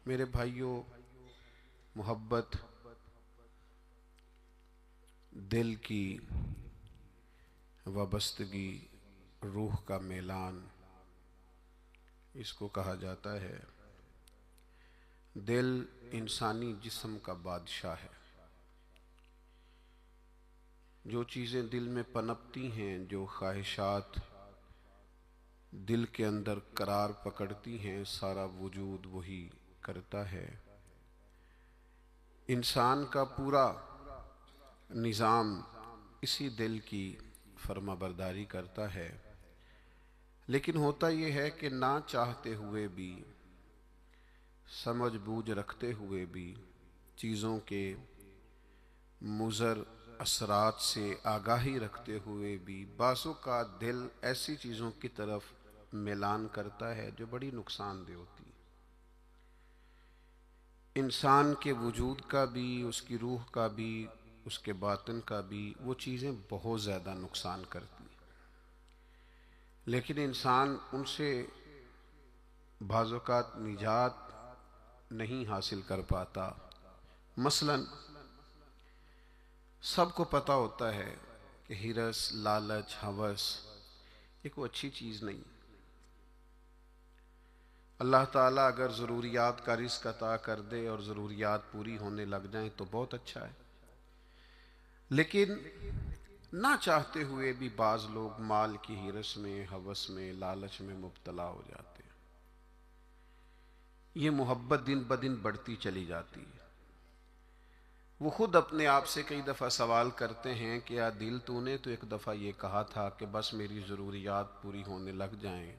میرے بھائیوں، محبت دل کی وابستگی، روح کا میلان، اس کو کہا جاتا ہے۔ دل انسانی جسم کا بادشاہ ہے۔ جو چیزیں دل میں پنپتی ہیں، جو خواہشات دل کے اندر قرار پکڑتی ہیں، سارا وجود وہی کرتا ہے۔ انسان کا پورا نظام اسی دل کی فرما برداری کرتا ہے۔ لیکن ہوتا یہ ہے کہ نہ چاہتے ہوئے بھی، سمجھ بوجھ رکھتے ہوئے بھی، چیزوں کے مضر اثرات سے آگاہی رکھتے ہوئے بھی بعض اوقات دل ایسی چیزوں کی طرف میلان کرتا ہے جو بڑی نقصان دہ ہوتی ہے۔ انسان کے وجود کا بھی، اس کی روح کا بھی، اس کے باطن کا بھی وہ چیزیں بہت زیادہ نقصان کرتی ہیں، لیکن انسان ان سے بعض اوقات نجات نہیں حاصل کر پاتا۔ مثلا سب کو پتہ ہوتا ہے کہ ہرس، لالچ، ہوس یہ کوئی اچھی چیز نہیں۔ اللہ تعالیٰ اگر ضروریات کا رزق عطا کر دے اور ضروریات پوری ہونے لگ جائیں تو بہت اچھا ہے، لیکن نہ چاہتے ہوئے بھی بعض لوگ مال کی ہرس میں، ہوس میں، لالچ میں مبتلا ہو جاتے ہیں۔ یہ محبت دن بدن بڑھتی چلی جاتی ہے۔ وہ خود اپنے آپ سے کئی دفعہ سوال کرتے ہیں کہ یا دل تو نے تو ایک دفعہ یہ کہا تھا کہ بس میری ضروریات پوری ہونے لگ جائیں،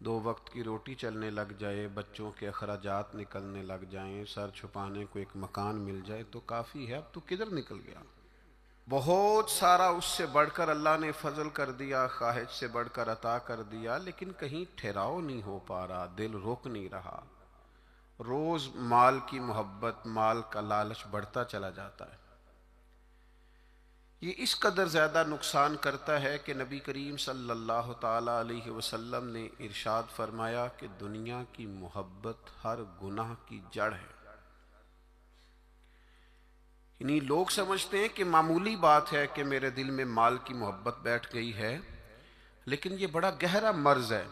2 وقت کی روٹی چلنے لگ جائے، بچوں کے اخراجات نکلنے لگ جائیں، سر چھپانے کو ایک مکان مل جائے تو کافی ہے، اب تو کدھر نکل گیا؟ بہت سارا اس سے بڑھ کر اللہ نے فضل کر دیا، خواہش سے بڑھ کر عطا کر دیا، لیکن کہیں ٹھہراؤ نہیں ہو پا رہا، دل روک نہیں رہا۔ روز مال کی محبت، مال کا لالچ بڑھتا چلا جاتا ہے۔ یہ اس قدر زیادہ نقصان کرتا ہے کہ نبی کریم صلی اللہ تعالی علیہ وسلم نے ارشاد فرمایا کہ دنیا کی محبت ہر گناہ کی جڑ ہے۔ یعنی لوگ سمجھتے ہیں کہ معمولی بات ہے کہ میرے دل میں مال کی محبت بیٹھ گئی ہے، لیکن یہ بڑا گہرا مرض ہے۔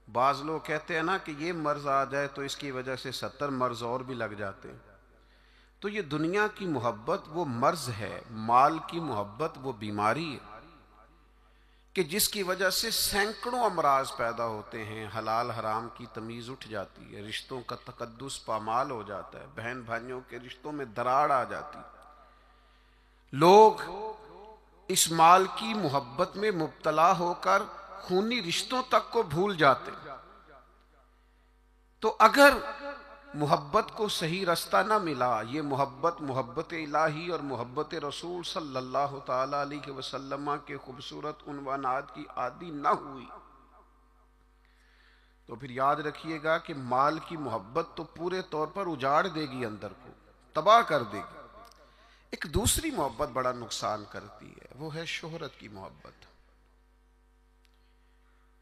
بعض لوگ کہتے ہیں نا کہ یہ مرض آ جائے تو اس کی وجہ سے 70 مرض اور بھی لگ جاتے ہیں۔ تو یہ دنیا کی محبت وہ مرض ہے، مال کی محبت وہ بیماری ہے کہ جس کی وجہ سے سینکڑوں امراض پیدا ہوتے ہیں، حلال حرام کی تمیز اٹھ جاتی ہے، رشتوں کا تقدس پامال ہو جاتا ہے، بہن بھائیوں کے رشتوں میں دراڑ آ جاتی ہے۔ لوگ اس مال کی محبت میں مبتلا ہو کر خونی رشتوں تک کو بھول جاتے ہیں۔ تو اگر محبت کو صحیح رستہ نہ ملا، یہ محبت الہی اور محبت رسول صلی اللہ تعالی علیہ وسلم کے خوبصورت عنوانات کی عادی نہ ہوئی، تو پھر یاد رکھیے گا کہ مال کی محبت تو پورے طور پر اجاڑ دے گی، اندر کو تباہ کر دے گی۔ ایک دوسری محبت بڑا نقصان کرتی ہے، وہ ہے شہرت کی محبت۔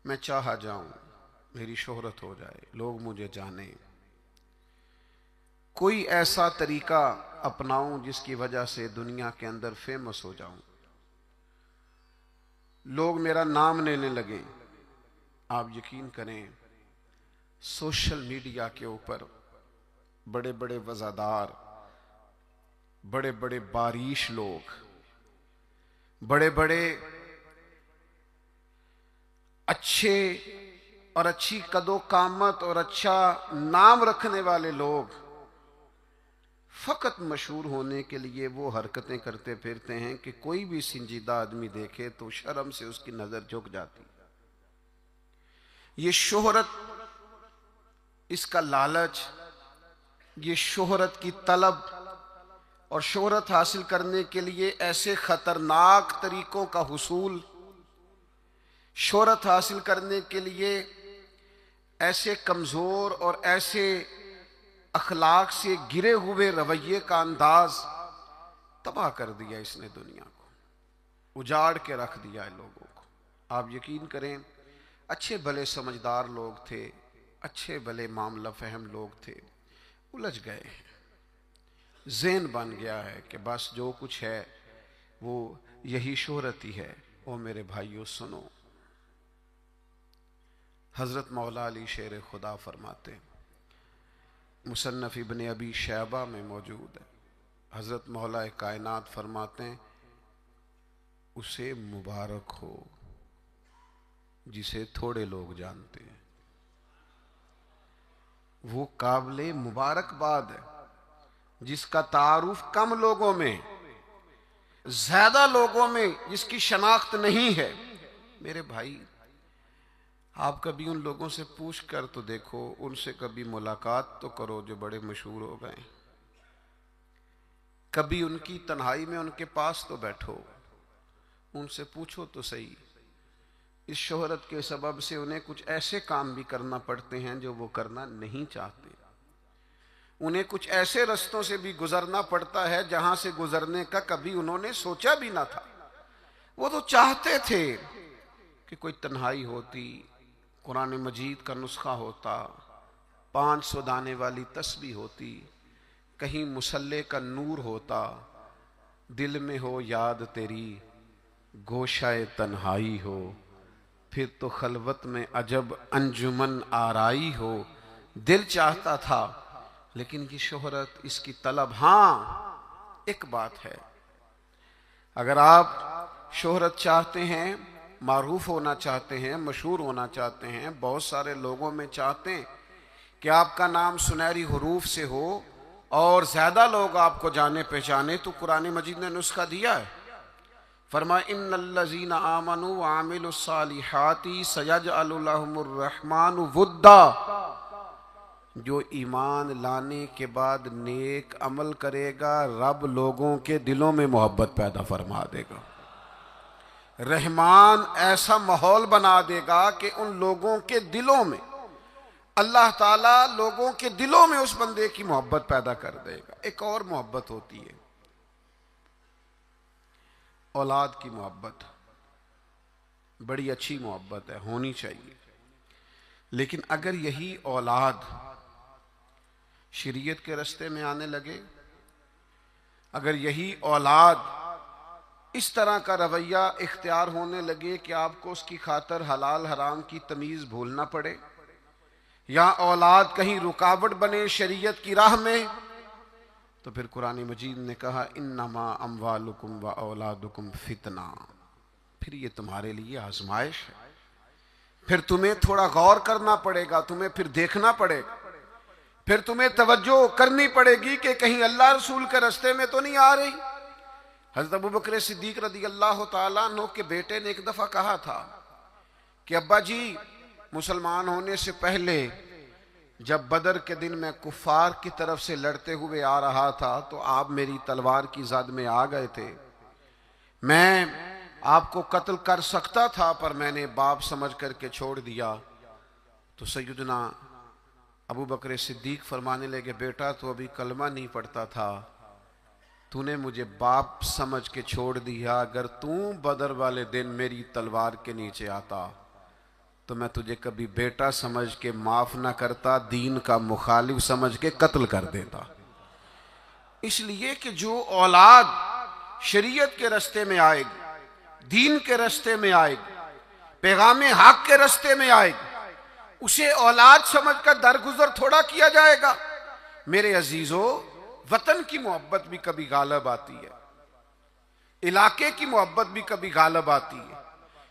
میں چاہا جاؤں، میری شہرت ہو جائے، لوگ مجھے جانیں، کوئی ایسا طریقہ اپناؤں جس کی وجہ سے دنیا کے اندر فیمس ہو جاؤں، لوگ میرا نام لینے لگیں۔ آپ یقین کریں، سوشل میڈیا کے اوپر بڑے بڑے وزادار، بڑے بڑے باریش لوگ، بڑے بڑے اچھے اور اچھی قد و قامت اور اچھا نام رکھنے والے لوگ فقط مشہور ہونے کے لیے وہ حرکتیں کرتے پھرتے ہیں کہ کوئی بھی سنجیدہ آدمی دیکھے تو شرم سے اس کی نظر جھک جاتی۔ یہ شہرت، اس کا لالچ، یہ شہرت کی طلب اور شہرت حاصل کرنے کے لیے ایسے خطرناک طریقوں کا حصول، شہرت حاصل کرنے کے لیے ایسے کمزور اور ایسے اخلاق سے گرے ہوئے رویے کا انداز، تباہ کر دیا اس نے دنیا کو، اجاڑ کے رکھ دیا ہے لوگوں کو۔ آپ یقین کریں، اچھے بھلے سمجھدار لوگ تھے، اچھے بھلے معاملہ فہم لوگ تھے، الجھ گئے ہیں، ذہن بن گیا ہے کہ بس جو کچھ ہے وہ یہی شہرت ہی ہے۔ او میرے بھائیو سنو، حضرت مولا علی شیر خدا فرماتے، مصنف ابن ابی شیبہ میں موجود ہے، حضرت مولا کائنات فرماتے ہیں اسے مبارک ہو جسے تھوڑے لوگ جانتے ہیں، وہ قابل مبارکباد ہے جس کا تعارف کم لوگوں میں، زیادہ لوگوں میں جس کی شناخت نہیں ہے۔ میرے بھائی، آپ کبھی ان لوگوں سے پوچھ کر تو دیکھو، ان سے کبھی ملاقات تو کرو جو بڑے مشہور ہو گئے، کبھی ان کی تنہائی میں ان کے پاس تو بیٹھو، ان سے پوچھو تو صحیح، اس شہرت کے سبب سے انہیں کچھ ایسے کام بھی کرنا پڑتے ہیں جو وہ کرنا نہیں چاہتے، انہیں کچھ ایسے رستوں سے بھی گزرنا پڑتا ہے جہاں سے گزرنے کا کبھی انہوں نے سوچا بھی نہ تھا۔ وہ تو چاہتے تھے کہ کوئی تنہائی ہوتی، قرآن مجید کا نسخہ ہوتا، 500 دانے والی تسبیح ہوتی، کہیں مصلے کا نور ہوتا، دل میں ہو یاد تیری گوشہ تنہائی ہو، پھر تو خلوت میں عجب انجمن آرائی ہو۔ دل چاہتا تھا، لیکن یہ شہرت، اس کی طلب، ہاں ایک بات ہے، اگر آپ شہرت چاہتے ہیں، معروف ہونا چاہتے ہیں، مشہور ہونا چاہتے ہیں، بہت سارے لوگوں میں چاہتے ہیں کہ آپ کا نام سنہری حروف سے ہو اور زیادہ لوگ آپ کو جانے پہچانے، تو قرآن مجید نے نسخہ دیا ہے، فرمایا ان الذین آمنوا وعملوا الصالحات سیجعل لهم الرحمن ودا، جو ایمان لانے کے بعد نیک عمل کرے گا رب لوگوں کے دلوں میں محبت پیدا فرما دے گا، رحمان ایسا ماحول بنا دے گا کہ ان لوگوں کے دلوں میں، اللہ تعالیٰ لوگوں کے دلوں میں اس بندے کی محبت پیدا کر دے گا۔ ایک اور محبت ہوتی ہے، اولاد کی محبت، بڑی اچھی محبت ہے، ہونی چاہیے، لیکن اگر یہی اولاد شریعت کے راستے میں آنے لگے، اگر یہی اولاد اس طرح کا رویہ اختیار ہونے لگے کہ آپ کو اس کی خاطر حلال حرام کی تمیز بھولنا پڑے، یا اولاد کہیں رکاوٹ بنے شریعت کی راہ میں، تو پھر قرآن مجید نے کہا انما اموالکم و اولادکم فتنہ، پھر یہ تمہارے لیے آزمائش ہے، پھر تمہیں تھوڑا غور کرنا پڑے گا، تمہیں پھر دیکھنا پڑے گا، پھر تمہیں توجہ کرنی پڑے گی کہ کہیں اللہ رسول کے راستے میں تو نہیں آ رہی۔ حضرت ابوبکر صدیق رضی اللہ تعالیٰ عنہ کے بیٹے نے ایک دفعہ کہا تھا کہ ابا جی، مسلمان ہونے سے پہلے جب بدر کے دن میں کفار کی طرف سے لڑتے ہوئے آ رہا تھا تو آپ میری تلوار کی زد میں آ گئے تھے، میں آپ کو قتل کر سکتا تھا پر میں نے باپ سمجھ کر کے چھوڑ دیا۔ تو سیدنا ابو بکر صدیق فرمانے لگے، بیٹا تو ابھی کلمہ نہیں پڑھتا تھا، تو نے مجھے باپ سمجھ کے چھوڑ دیا، اگر تو بدر والے دن میری تلوار کے نیچے آتا تو میں تجھے کبھی بیٹا سمجھ کے معاف نہ کرتا، دین کا مخالف سمجھ کے قتل کر دیتا۔ اس لیے کہ جو اولاد شریعت کے راستے میں آئے گی، دین کے راستے میں آئے گی، پیغام حق کے راستے میں آئے گی، اسے اولاد سمجھ کر درگزر تھوڑا کیا جائے گا۔ میرے عزیزو، وطن کی محبت بھی کبھی غالب آتی ہے، علاقے کی محبت بھی کبھی غالب آتی ہے۔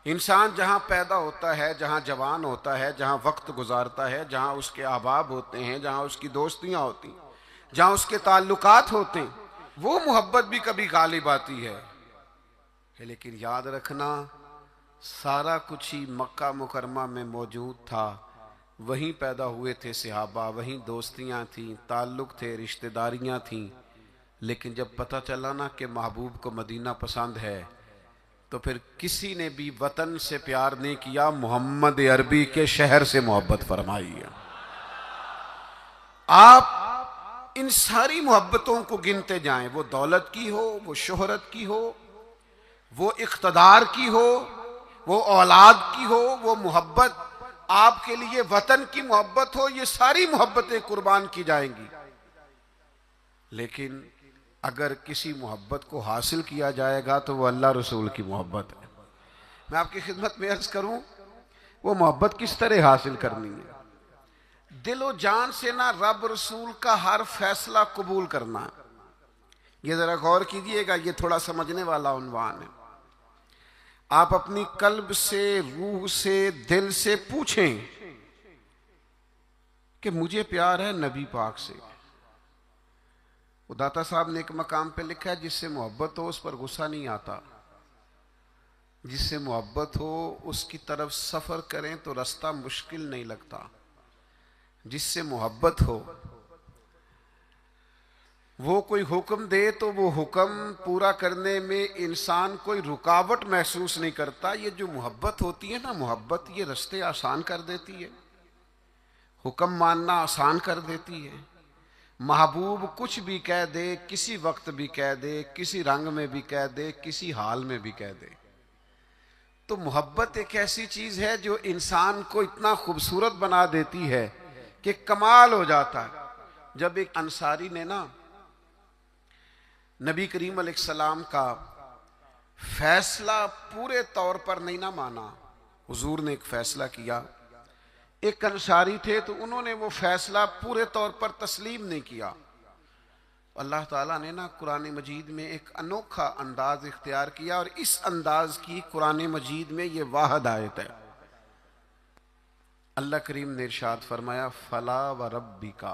انسان جہاں پیدا ہوتا ہے، جہاں جوان ہوتا ہے، جہاں وقت گزارتا ہے، جہاں اس کے احباب ہوتے ہیں، جہاں اس کی دوستیاں ہوتی ہیں، جہاں اس کے تعلقات ہوتے ہیں، وہ محبت بھی کبھی غالب آتی ہے۔ لیکن یاد رکھنا، سارا کچھ ہی مکہ مکرمہ میں موجود تھا، وہیں پیدا ہوئے تھے صحابہ، وہیں دوستیاں تھیں، تعلق تھے، رشتہ داریاں تھیں، لیکن جب پتہ چلا نا کہ محبوب کو مدینہ پسند ہے تو پھر کسی نے بھی وطن سے پیار نہیں کیا، محمد عربی کے شہر سے محبت فرمائی ہے۔ آپ ان ساری محبتوں کو گنتے جائیں، وہ دولت کی ہو، وہ شہرت کی ہو، وہ اقتدار کی ہو، وہ اولاد کی ہو، وہ محبت آپ کے لیے وطن کی محبت ہو، یہ ساری محبتیں قربان کی جائیں گی، لیکن اگر کسی محبت کو حاصل کیا جائے گا تو وہ اللہ رسول کی محبت ہے۔ میں آپ کی خدمت میں عرض کروں وہ محبت کس طرح حاصل کرنی ہے؟ دل و جان سے نہ رب رسول کا ہر فیصلہ قبول کرنا ہے۔ یہ ذرا غور کیجئے گا، یہ تھوڑا سمجھنے والا عنوان ہے۔ آپ اپنی قلب سے، روح سے، دل سے پوچھیں کہ مجھے پیار ہے نبی پاک سے۔ داتا صاحب نے ایک مقام پہ لکھا ہے جس سے محبت ہو اس پر غصہ نہیں آتا، جس سے محبت ہو اس کی طرف سفر کریں تو رستہ مشکل نہیں لگتا۔ جس سے محبت ہو وہ کوئی حکم دے تو وہ حکم پورا کرنے میں انسان کوئی رکاوٹ محسوس نہیں کرتا۔ یہ جو محبت ہوتی ہے نا، محبت یہ رستے آسان کر دیتی ہے، حکم ماننا آسان کر دیتی ہے۔ محبوب کچھ بھی کہہ دے، کسی وقت بھی کہہ دے، کسی رنگ میں بھی کہہ دے، کسی حال میں بھی کہہ دے۔ تو محبت ایک ایسی چیز ہے جو انسان کو اتنا خوبصورت بنا دیتی ہے کہ کمال ہو جاتا ہے۔ جب ایک انصاری نے نا نبی کریم علیہ السلام کا فیصلہ پورے طور پر نہیں نہ مانا، حضور نے ایک فیصلہ کیا، ایک انصاری تھے تو انہوں نے وہ فیصلہ پورے طور پر تسلیم نہیں کیا۔ اللہ تعالیٰ نے نا قرآن مجید میں ایک انوکھا انداز اختیار کیا، اور اس انداز کی قرآن مجید میں یہ واحد آیت ہے۔ اللہ کریم نے ارشاد فرمایا فلا وربک،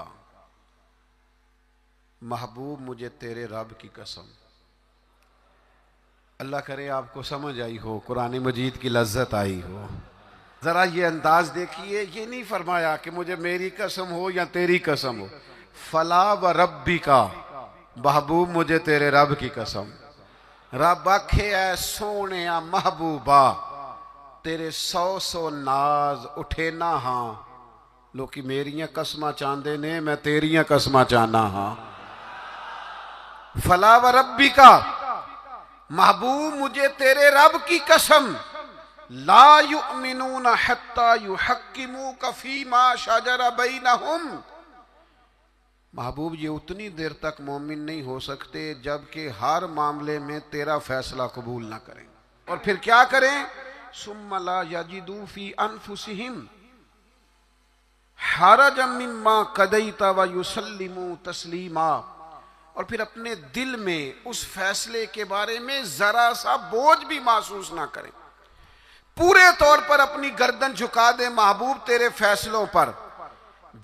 محبوب مجھے تیرے رب کی قسم۔ اللہ کرے آپ کو سمجھ آئی ہو، قرآن مجید کی لذت آئی ہو۔ ذرا یہ انداز دیکھیے، یہ نہیں فرمایا کہ مجھے میری قسم ہو یا تیری قسم ہو، فلا وربک، محبوب مجھے تیرے رب کی قسم۔ رب آکھے اے سونیا محبوبہ تیرے سو ناز اٹھے نہ ہاں، لوکی میریاں قسماں چاندے نے، میں تیریاں قسماں چانا ہاں۔ فلا وربک، محبوب مجھے تیرے رب کی قسم، لا یؤمنون حتی یحکموک فیما شجر بینہم، محبوب یہ اتنی دیر تک مومن نہیں ہو سکتے جب کہ ہر معاملے میں تیرا فیصلہ قبول نہ کریں۔ اور پھر کیا کریں؟ ثم لا یجدوا فی انفسہم حرجا مما قضیت ویسلموا تسلیما، اور پھر اپنے دل میں اس فیصلے کے بارے میں ذرا سا بوجھ بھی محسوس نہ کریں، پورے طور پر اپنی گردن جھکا دیں محبوب تیرے فیصلوں پر۔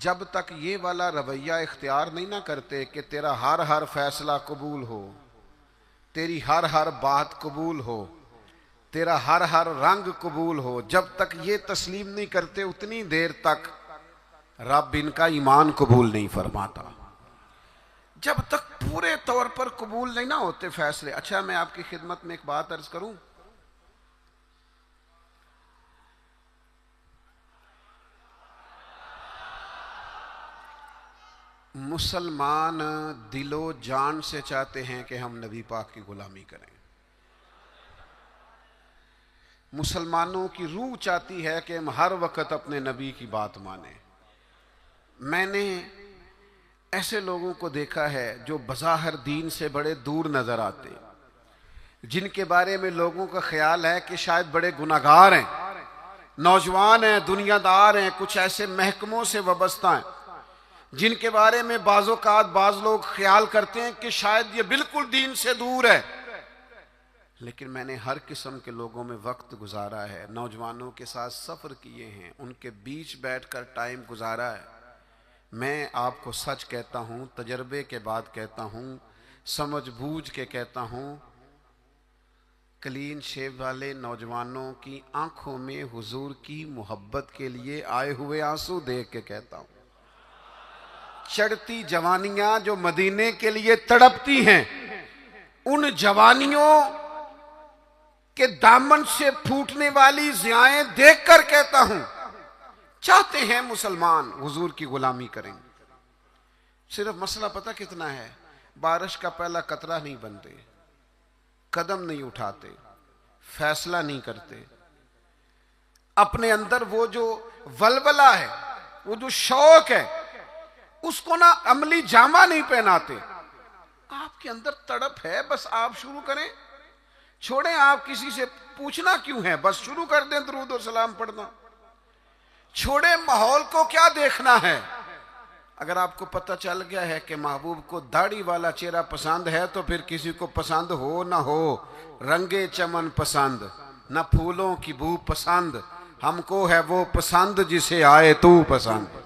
جب تک یہ والا رویہ اختیار نہیں نہ کرتے کہ تیرا ہر فیصلہ قبول ہو، تیری ہر بات قبول ہو، تیرا ہر رنگ قبول ہو، جب تک یہ تسلیم نہیں کرتے اتنی دیر تک رب ان کا ایمان قبول نہیں فرماتا۔ جب تک پورے طور پر قبول نہیں نہ ہوتے فیصلے۔ اچھا میں آپ کی خدمت میں ایک بات عرض کروں، مسلمان دل و جان سے چاہتے ہیں کہ ہم نبی پاک کی غلامی کریں، مسلمانوں کی روح چاہتی ہے کہ ہم ہر وقت اپنے نبی کی بات مانیں۔ میں نے ایسے لوگوں کو دیکھا ہے جو بظاہر دین سے بڑے دور نظر آتے، جن کے بارے میں لوگوں کا خیال ہے کہ شاید بڑے گناہگار ہیں، نوجوان ہیں، دنیا دار ہیں، کچھ ایسے محکموں سے وابستہ ہیں جن کے بارے میں بعض اوقات بعض لوگ خیال کرتے ہیں کہ شاید یہ بالکل دین سے دور ہے۔ لیکن میں نے ہر قسم کے لوگوں میں وقت گزارا ہے، نوجوانوں کے ساتھ سفر کیے ہیں، ان کے بیچ بیٹھ کر ٹائم گزارا ہے۔ میں آپ کو سچ کہتا ہوں، تجربے کے بعد کہتا ہوں، سمجھ بوجھ کے کہتا ہوں، کلین شیو والے نوجوانوں کی آنکھوں میں حضور کی محبت کے لیے آئے ہوئے آنسو دیکھ کے کہتا ہوں، چڑھتی جوانیاں جو مدینے کے لیے تڑپتی ہیں، ان جوانیوں کے دامن سے پھوٹنے والی ضیائیں دیکھ کر کہتا ہوں، چاہتے ہیں مسلمان حضور کی غلامی کریں، صرف مسئلہ پتہ کتنا ہے؟ بارش کا پہلا قطرہ نہیں بنتے، قدم نہیں اٹھاتے، فیصلہ نہیں کرتے، اپنے اندر وہ جو ولولہ ہے، وہ جو شوق ہے، اس کو نہ عملی جامہ نہیں پہناتے. آپ کے اندر تڑپ ہے، بس آپ شروع کریں. چھوڑیں آپ کسی سے پوچھنا کیوں ہے، بس شروع کر دیں درود و سلام پڑھنا. چھوڑیں ماحول کو کیا دیکھنا ہے. اگر آپ کو پتہ چل گیا ہے کہ محبوب کو داڑھی والا چہرہ پسند ہے تو پھر کسی کو پسند ہو نہ ہو، رنگے چمن پسند نہ پھولوں کی بو پسند، ہم کو ہے وہ پسند جسے آئے تو پسند.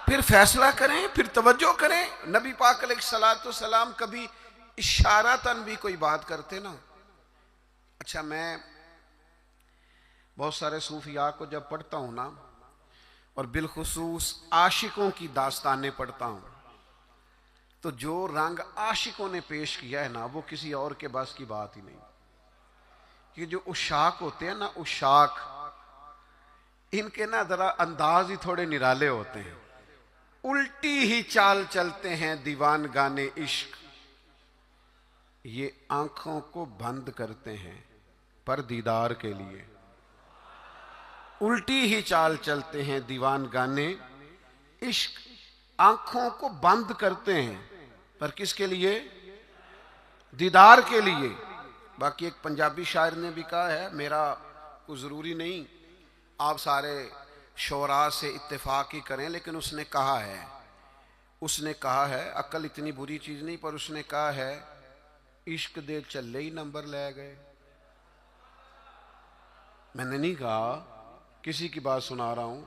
پھر فیصلہ کریں، پھر توجہ کریں. نبی پاک علیہ الصلوۃ والسلام کبھی اشارتاً بھی کوئی بات کرتے نا. اچھا، میں بہت سارے صوفیاء کو جب پڑھتا ہوں نا، اور بالخصوص عاشقوں کی داستانیں پڑھتا ہوں، تو جو رنگ عاشقوں نے پیش کیا ہے نا، وہ کسی اور کے بس کی بات ہی نہیں. یہ جو عشاق ہوتے ہیں نا، عشاق، ان کے نا ذرا انداز ہی تھوڑے نرالے ہوتے ہیں. الٹی ہی چال چلتے ہیں دیوان گانے عشق، یہ آنکھوں کو بند کرتے ہیں پر دیدار کے لیے. الٹی ہی چال چلتے ہیں دیوان گانے عشق، آنکھوں کو بند کرتے ہیں پر کس کے لیے؟ دیدار کے لیے. باقی ایک پنجابی شاعر نے بھی کہا ہے، میرا کوئی ضروری نہیں آپ سارے شعراء سے اتفاق ہی کریں، لیکن اس نے کہا ہے عقل اتنی بری چیز نہیں، پر اس نے کہا ہے عشق دے چلے ہی نمبر لے گئے. میں نے نہیں کہا، کسی کی بات سنا رہا ہوں.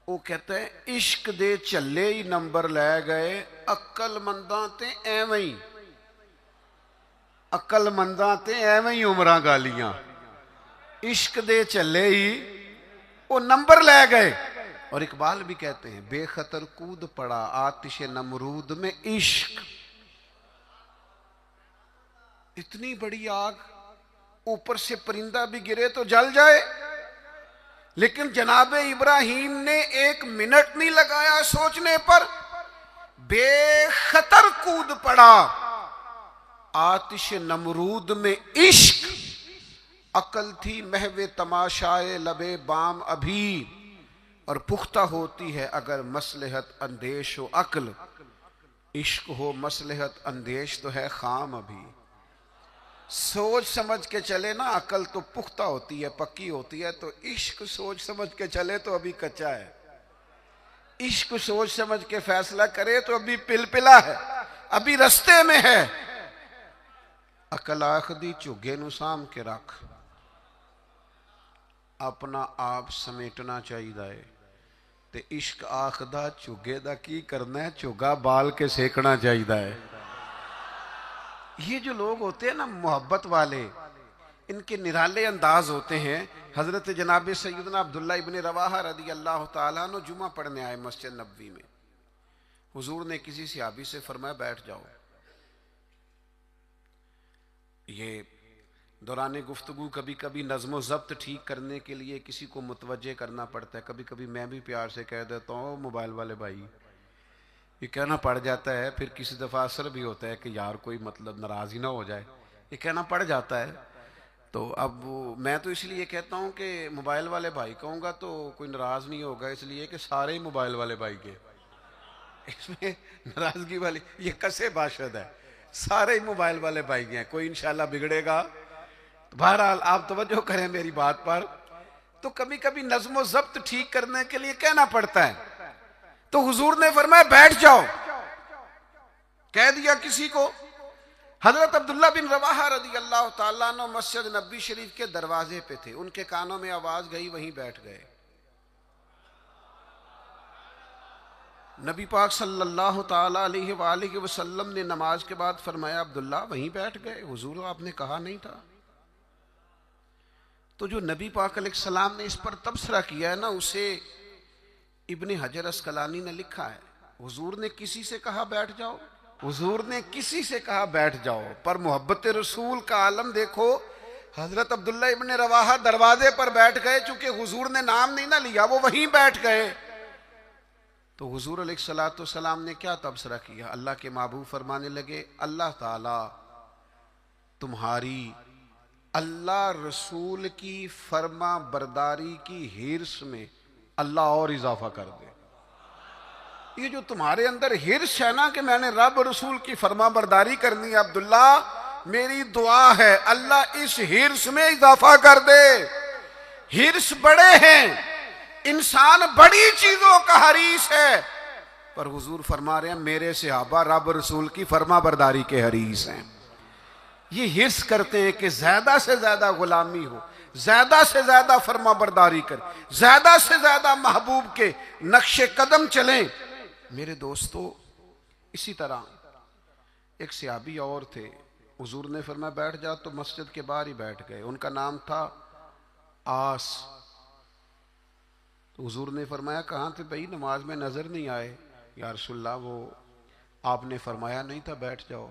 وہ کہتا ہے عشق دے چلے ہی نمبر لے گئے، عقل منداں تے ایویں، عقل منداں تے ایویں عمراں گالیاں. عشق دے چلے ہی وہ نمبر لے گئے. اور اقبال بھی کہتے ہیں بے خطر کود پڑا آتش نمرود میں عشق. اتنی بڑی آگ، اوپر سے پرندہ بھی گرے تو جل جائے، لیکن جناب ابراہیم نے 1 منٹ نہیں لگایا سوچنے پر، بے خطر کود پڑا آتش نمرود میں عشق. عقل تھی محو تماشائے لبے بام ابھی، اور پختہ ہوتی ہے اگر مصلحت اندیش و عقل. عشق ہو مصلحت اندیش تو ہے خام ابھی. سوچ سمجھ کے چلے نا، عقل تو پختہ ہوتی ہے، پکی ہوتی ہے. تو عشق سوچ سمجھ کے چلے تو ابھی کچا ہے. عشق سوچ سمجھ کے فیصلہ کرے تو ابھی پلپلا ہے، ابھی رستے میں ہے. عقل آخدی چگے نو سام کے رکھ، اپنا آپ سمیٹنا چاہیے. تے عشق آخدہ چگے دا کی کرنا ہے، چگا بال کے سیکنا چاہیے. یہ جو لوگ ہوتے ہیں نا محبت والے، ان کے نرالے انداز ہوتے ہیں. حضرت جناب سیدنا عبداللہ ابن رواحہ رضی اللہ تعالیٰ عنہ جمعہ پڑھنے آئے مسجد نبوی میں. حضور نے کسی صحابی سے فرمایا بیٹھ جاؤ. یہ دوران گفتگو کبھی کبھی نظم و ضبط ٹھیک کرنے کے لیے کسی کو متوجہ کرنا پڑتا ہے. کبھی کبھی میں بھی پیار سے کہہ دیتا ہوں موبائل والے بھائی، یہ کہنا پڑ جاتا ہے. پھر کسی دفعہ اثر بھی ہوتا ہے کہ یار کوئی مطلب ناراض ہی نہ ہو جائے، یہ کہنا پڑ جاتا ہے. تو اب میں تو اس لیے کہتا ہوں کہ موبائل والے بھائی کہوں گا تو کوئی ناراض نہیں ہوگا، اس لیے کہ سارے ہی موبائل والے بھائی کے، اس میں ناراضگی والی یہ کسے باشد ہے، سارے ہی موبائل والے بھائی ہیں، کوئی انشاءاللہ بگڑے گا. بہرحال آپ توجہ کریں میری بات پر. تو کبھی کبھی نظم و ضبط ٹھیک کرنے کے لیے کہنا پڑتا ہے. تو حضور نے فرمایا بیٹھ جاؤ. کہہ دیا کسی کو. حضرت عبداللہ بن رواحہ رضی اللہ تعالیٰ عنہ مسجد نبوی شریف کے دروازے پہ تھے، ان کے کانوں میں آواز گئی، وہیں بیٹھ گئے. نبی پاک صلی اللہ تعالیٰ علیہ وآلہ وسلم نے نماز کے بعد فرمایا عبداللہ وہیں بیٹھ گئے، حضور آپ نے کہا نہیں تھا. تو جو نبی پاک علیہ السلام نے اس پر تبصرہ کیا ہے نا، اسے ابن حجر اسقلانی نے لکھا ہے. حضور نے کسی سے کہا بیٹھ جاؤ، حضور نے کسی سے کہا بیٹھ جاؤ، پر محبت رسول کا عالم دیکھو. حضرت عبداللہ ابن رواحہ دروازے پر بیٹھ گئے، چونکہ حضور نے نام نہیں نہ لیا، وہ وہیں بیٹھ گئے. تو حضور علیہ الصلوۃ والسلام نے کیا تبصرہ کیا؟ اللہ کے محبوب فرمانے لگے اللہ تعالی تمہاری اللہ رسول کی فرما برداری کی ہرس میں اللہ اور اضافہ کر دے۔ یہ جو تمہارے اندر ہرس ہے نا کہ میں نے رب رسول کی فرما برداری کرنی ہے، عبداللہ میری دعا ہے اللہ اس ہرس میں اضافہ کر دے۔ ہرس بڑے ہیں، انسان بڑی چیزوں کا حریص ہے، پر حضور فرما رہے ہیں میرے صحابہ رب رسول کی فرما برداری کے حریص ہیں۔ یہ ہرس کرتے ہیں کہ زیادہ سے زیادہ غلامی ہو، زیادہ سے زیادہ فرما برداری کریں، زیادہ سے زیادہ محبوب کے نقش قدم چلیں۔ میرے دوستو، اسی طرح ایک صحابی اور تھے، حضور نے فرمایا بیٹھ جا، تو مسجد کے باہر ہی بیٹھ گئے۔ ان کا نام تھا آس۔ تو حضور نے فرمایا کہاں تھے بھائی، نماز میں نظر نہیں آئے۔ یا رسول اللہ وہ آپ نے فرمایا نہیں تھا بیٹھ جاؤ۔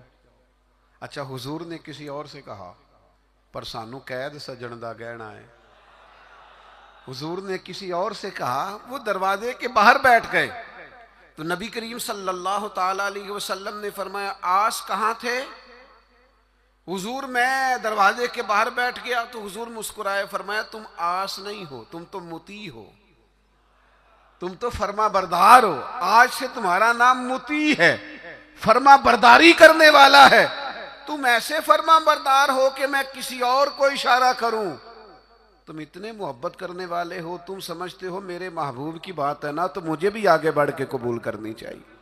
اچھا حضور نے کسی اور سے کہا، پر سانو قید سجن دا گہنا ہے۔ حضور نے کسی اور سے کہا، وہ دروازے کے باہر بیٹھ گئے۔ تو نبی کریم صلی اللہ تعالی علیہ وسلم نے فرمایا آس کہاں تھے؟ حضور میں دروازے کے باہر بیٹھ گیا۔ تو حضور مسکرائے، فرمایا تم آس نہیں ہو، تم تو مطیع ہو، تم تو فرما بردار ہو۔ آج سے تمہارا نام مطیع ہے، فرما برداری کرنے والا ہے۔ تم ایسے فرما بردار ہو کہ میں کسی اور کو اشارہ کروں۔ تم اتنے محبت کرنے والے ہو، تم سمجھتے ہو میرے محبوب کی بات ہے نا تو مجھے بھی آگے بڑھ کے قبول کرنی چاہیے۔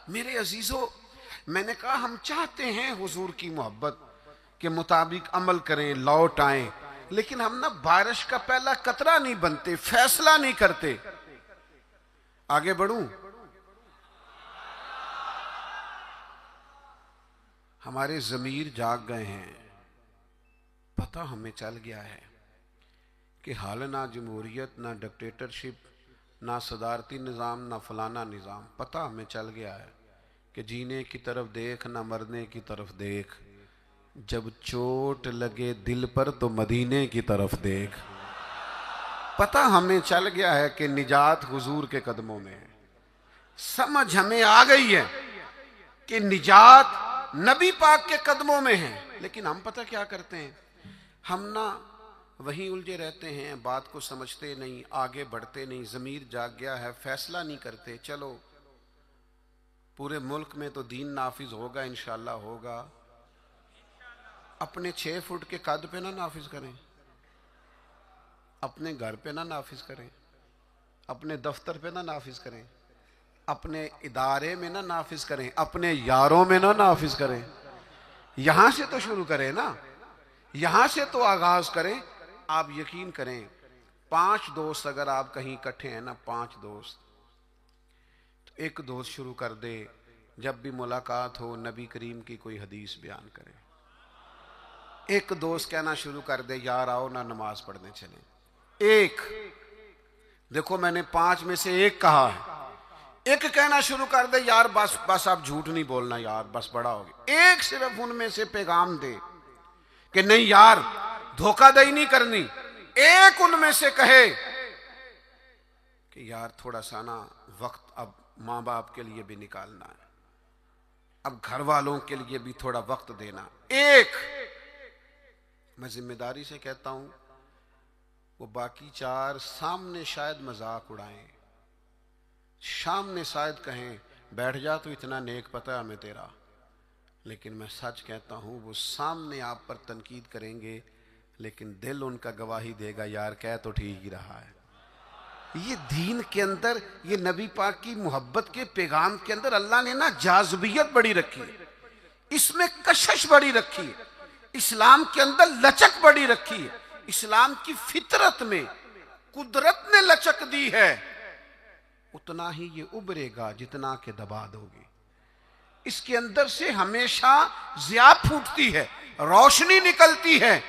میرے عزیزو، میں نے کہا ہم چاہتے ہیں حضور کی محبت کے مطابق عمل کریں، لوٹ آئیں، لیکن ہم نا بارش کا پہلا قطرہ نہیں بنتے، فیصلہ نہیں کرتے۔ آگے بڑھوں؟ ہمارے ضمیر جاگ گئے ہیں، پتہ ہمیں چل گیا ہے کہ حال نہ جمہوریت، نہ ڈکٹیٹرشپ، نہ صدارتی نظام، نہ فلانا نظام۔ پتہ ہمیں چل گیا ہے کہ جینے کی طرف دیکھ نہ مرنے کی طرف دیکھ، جب چوٹ لگے دل پر تو مدینے کی طرف دیکھ۔ پتہ ہمیں چل گیا ہے کہ نجات حضور کے قدموں میں ہے، سمجھ ہمیں آ گئی ہے کہ نجات نبی پاک کے قدموں میں ہے، لیکن ہم پتہ کیا کرتے ہیں، ہم نا وہیں الجھے رہتے ہیں، بات کو سمجھتے نہیں، آگے بڑھتے نہیں۔ ضمیر جاگ گیا ہے، فیصلہ نہیں کرتے، چلو پورے ملک میں تو دین نافذ ہوگا، انشاءاللہ ہوگا، اپنے 6 فٹ کے قد پہ نہ نافذ کریں، اپنے گھر پہ نہ نافذ کریں، اپنے دفتر پہ نہ نافذ کریں، اپنے ادارے میں نہ نافذ کریں، اپنے یاروں میں نہ نافذ کریں۔ یہاں سے تو شروع کریں نا، یہاں سے تو آغاز کریں۔ آپ یقین کریں، 5 دوست اگر آپ کہیں اکٹھے ہیں نا، 5 دوست، تو ایک دوست شروع کر دے جب بھی ملاقات ہو نبی کریم کی کوئی حدیث بیان کرے۔ ایک دوست کہنا شروع کر دے یار آؤ نا نماز پڑھنے چلیں۔ ایک، دیکھو میں نے 5 میں سے ایک کہا ہے، ایک کہنا شروع کر دے یار بس آپ جھوٹ نہیں بولنا یار، بس بڑا ہو گیا۔ ایک صرف ان میں سے پیغام دے کہ نہیں یار دھوکہ دہی نہیں کرنی۔ ایک ان میں سے کہے کہ یار تھوڑا سا نا وقت اب ماں باپ کے لیے بھی نکالنا ہے، اب گھر والوں کے لیے بھی تھوڑا وقت دینا۔ ایک، میں ذمہ داری سے کہتا ہوں، وہ باقی 4 سامنے شاید مذاق اڑائیں، سامنے شاید کہیں بیٹھ جا تو اتنا نیک پتہ ہے ہمیں تیرا، لیکن میں سچ کہتا ہوں وہ سامنے آپ پر تنقید کریں گے، لیکن دل ان کا گواہی دے گا یار کہہ تو ٹھیک ہی رہا ہے۔ یہ دین کے اندر، یہ نبی پاک کی محبت کے پیغام کے اندر اللہ نے نا جاذبیت بڑی رکھی ہے، اس میں کشش بڑی رکھی ہے، اسلام کے اندر لچک بڑی رکھی ہے، اسلام کی فطرت میں قدرت نے لچک دی ہے، اتنا ہی یہ ابھرے گا جتنا کہ دبا دو گے۔ اس کے اندر سے ہمیشہ ضیاء پھوٹتی ہے، روشنی نکلتی ہے۔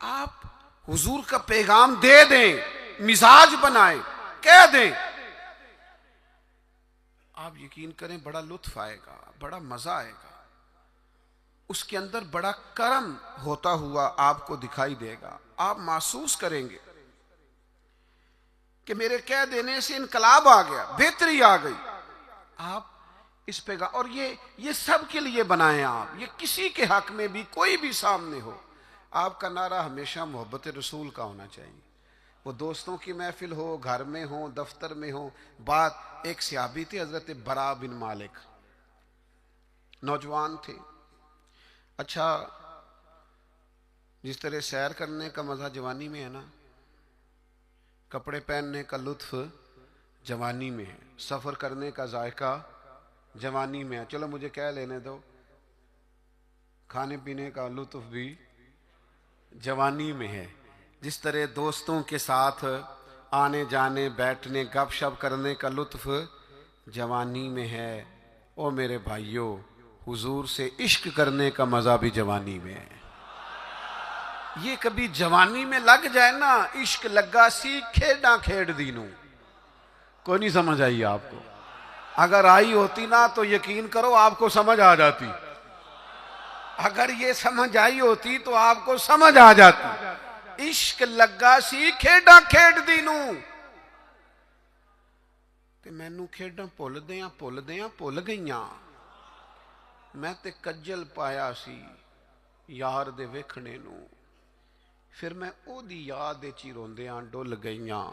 آپ حضور کا پیغام دے دیں، مزاج بنائیں، کہہ دیں، آپ یقین کریں بڑا لطف آئے گا، بڑا مزہ آئے گا، اس کے اندر بڑا کرم ہوتا ہوا آپ کو دکھائی دے گا۔ آپ محسوس کریں گے کہ میرے کہہ دینے سے انقلاب آ گیا، بہتری آ گئی۔ آپ اس پیغام، اور یہ سب کے لیے بنائیں آپ، یہ کسی کے حق میں بھی کوئی بھی سامنے ہو، آپ کا نعرہ ہمیشہ محبت رسول کا ہونا چاہیے. وہ دوستوں کی محفل ہو، گھر میں ہو، دفتر میں ہو. بات ایک صحابی تھے حضرت برا بن مالک، نوجوان تھے. اچھا، جس طرح سیر کرنے کا مزہ جوانی میں ہے نا، کپڑے پہننے کا لطف جوانی میں ہے، سفر کرنے کا ذائقہ جوانی میں ہے. چلو مجھے کہہ لینے دو، کھانے پینے کا لطف بھی جوانی میں ہے. جس طرح دوستوں کے ساتھ آنے جانے، بیٹھنے، گپ شپ کرنے کا لطف جوانی میں ہے. او میرے بھائیوں، حضور سے عشق کرنے کا مزہ بھی جوانی میں ہے. یہ کبھی جوانی میں لگ جائے نا، عشق لگا سی کھیڈاں کھیڈ دینوں. کوئی نہیں سمجھ آئی آپ کو؟ اگر آئی ہوتی نا تو یقین کرو آپ کو سمجھ آ جاتی. اگر یہ سمجھ آئی ہوتی تو آپ کو سمجھ آ جاتی. عشق لگا سی کھیڈاں کھیڈ دینوں، تے مینوں کھیڈاں بھل دیاں بھل گئیاں. میں تے کجل پایا سی یار دے ویکھنے نوں، پھر میں او دی یاد وچ ہی روندیاں ڈل گئیاں.